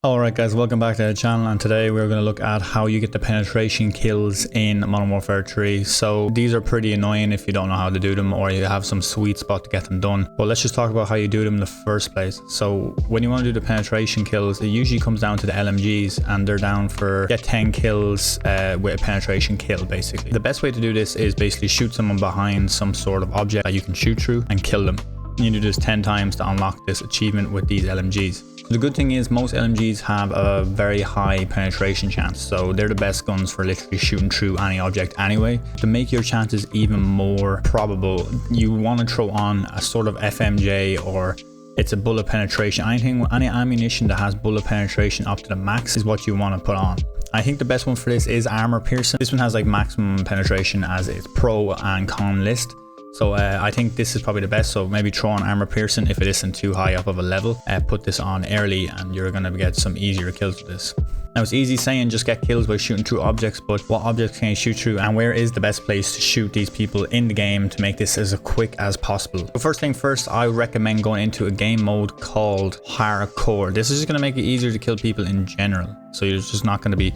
Alright guys, welcome back to the channel, and today we're going to look at how you get the penetration kills in Modern Warfare 3. So these are pretty annoying if you don't know how to do them or you have some sweet spot to get them done. But let's just talk about how you do them in the first place. So when you want to do the penetration kills, it usually comes down to the LMGs, and they're down for get 10 kills with a penetration kill basically. The best way to do this is basically shoot someone behind some sort of object that you can shoot through and kill them. You do this 10 times to unlock this achievement with these LMGs. The good thing is most LMGs have a very high penetration chance, so they're the best guns for literally shooting through any object anyway. To make your chances even more probable, you want to throw on a sort of FMJ, or it's a bullet penetration. Any ammunition that has bullet penetration up to the max is what you want to put on. I think the best one for this is armor piercing. This one has like maximum penetration as its pro and con list. So I think this is probably the best, so maybe throw on armor piercing if it isn't too high up of a level. Put this on early and you're going to get some easier kills with this. Now it's easy saying just get kills by shooting through objects, but what objects can you shoot through, and where is the best place to shoot these people in the game to make this as quick as possible? So first thing first, I recommend going into a game mode called Hardcore. This is just going to make it easier to kill people in general, so you're just not going to be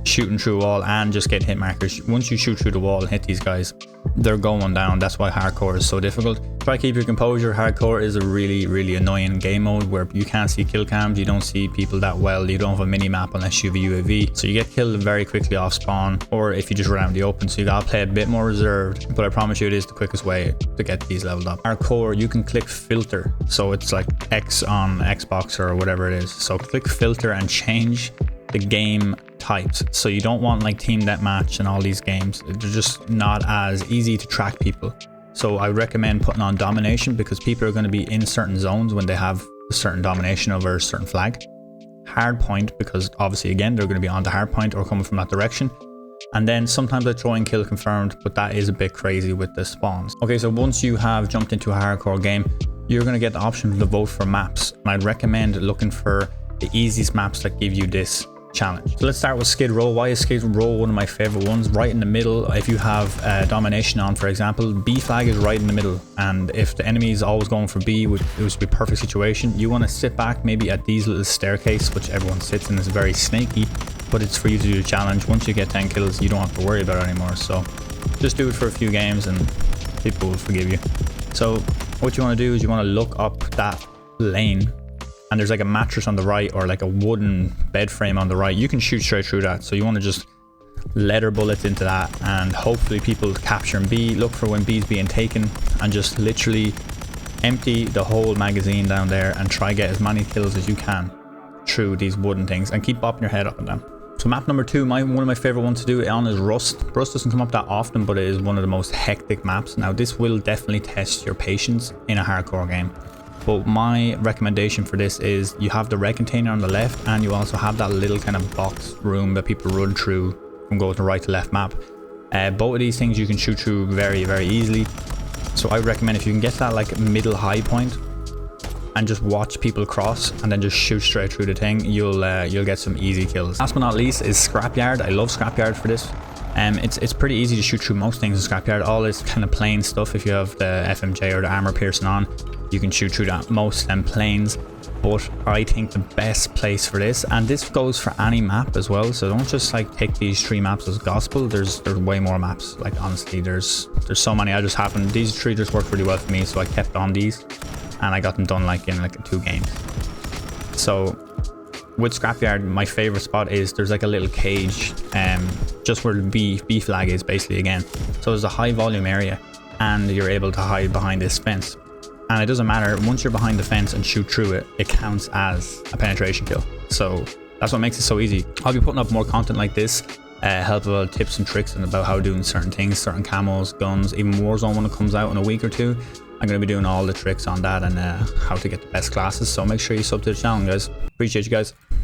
shooting through a wall and just get hit markers. Once you shoot through the wall and hit these guys, they're going down. That's why hardcore is so difficult. Try to keep your composure. Hardcore is a really annoying game mode where you can't see kill cams, you don't see people that well, you don't have a mini map unless you have a UAV, so you get killed very quickly off spawn, or if you just run out in the open. So you gotta play a bit more reserved, but I promise you it is the quickest way to get these leveled up. Hardcore, you can click filter, so it's like X on Xbox or whatever it is. So click filter and change the game types. So you don't want like team deathmatch and all these games. They're just not as easy to track people. So I recommend putting on domination, because people are going to be in certain zones when they have a certain domination over a certain flag. Hard point, because obviously again they're going to be on the hard point or coming from that direction. And then sometimes I throw in kill confirmed, but that is a bit crazy with the spawns. Okay, so once you have jumped into a hardcore game, you're going to get the option to vote for maps, and I'd recommend looking for the easiest maps that give you this challenge. So let's start with Skid Row. Why is Skid Row one of my favorite ones? Right in the middle, if you have domination on, for example, B flag is right in the middle, and if the enemy is always going for B, it would be a perfect situation. You want to sit back maybe at these little staircase, which everyone sits in. Is very snaky, but it's for you to do the challenge. Once you get 10 kills, you don't have to worry about it anymore, so just do it for a few games and people will forgive you. So what you want to do is you want to look up that lane, and there's like a mattress on the right or like a wooden bed frame on the right. You can shoot straight through that, so you want to just letter bullets into that, and hopefully people capturing B. Look for when B's being taken and just literally empty the whole magazine down there and try get as many kills as you can through these wooden things, and keep bopping your head up and down. So map number 2, one of my favorite ones to do it on is Rust. Rust doesn't come up that often, but it is one of the most hectic maps. Now this will definitely test your patience in a hardcore game. But my recommendation for this is you have the red container on the left, and you also have that little kind of box room that people run through from going to right to left map. Both of these things you can shoot through very easily. So I recommend if you can get that like middle high point and just watch people cross and then just shoot straight through the thing, you'll get some easy kills. Last but not least is Scrapyard. I love Scrapyard for this. It's pretty easy to shoot through most things in Scrapyard. All this kind of plain stuff, if you have the FMJ or the armor piercing on, you can shoot through that most planes. But I think the best place for this, and this goes for any map as well, so don't just like take these 3 maps as gospel. There's way more maps. Like honestly, there's so many. These 3 just worked really well for me, so I kept on these and I got them done like in like 2 games. So with Scrapyard, my favorite spot is there's like a little cage just where the B flag is basically again. So there's a high volume area and you're able to hide behind this fence. And it doesn't matter, once you're behind the fence and shoot through it, it counts as a penetration kill. So that's what makes it so easy. I'll be putting up more content like this, helpful tips and tricks and about how doing certain things, certain camos, guns, even Warzone when it comes out in a week or 2. I'm going to be doing all the tricks on that and how to get the best classes. So make sure you sub to the channel, guys. Appreciate you guys.